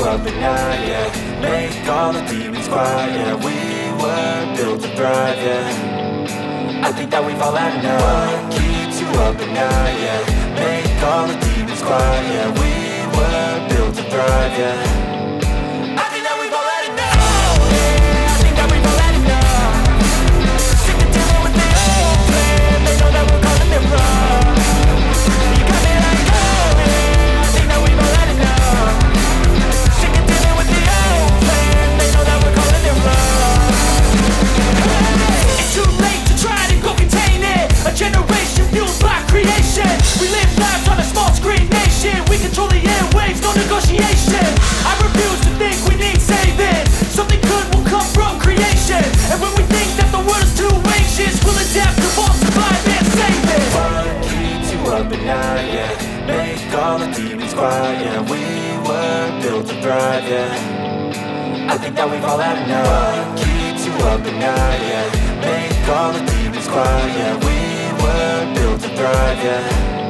Up at night, yeah. Make all the demons quiet, yeah. We were built to thrive, yeah. I think that we've all had enough. What keeps you up at night, yeah. Make all the demons quiet, yeah. We were built to thrive, yeah. I think that we've all had enough. Oh, yeah. I think that we've all had enough. Sick of dealing with the old plan. They know that we're calling it wrong. You got me like, oh, yeah. I think that we've all had enough. Generation fueled by creation. We live lives on a small screen nation. We control the airwaves, no negotiation. I refuse to think we need saving. Something good will come from creation. And when we think that the world is too anxious, we'll adapt, evolve, survive and save it. What keeps you up at night, yeah. Make all the demons quiet, yeah. We were built to thrive, yeah. I think that we've all had enough. What keeps you up at night, yeah. Make all the demons quiet, yeah. We were built to thrive, yeah.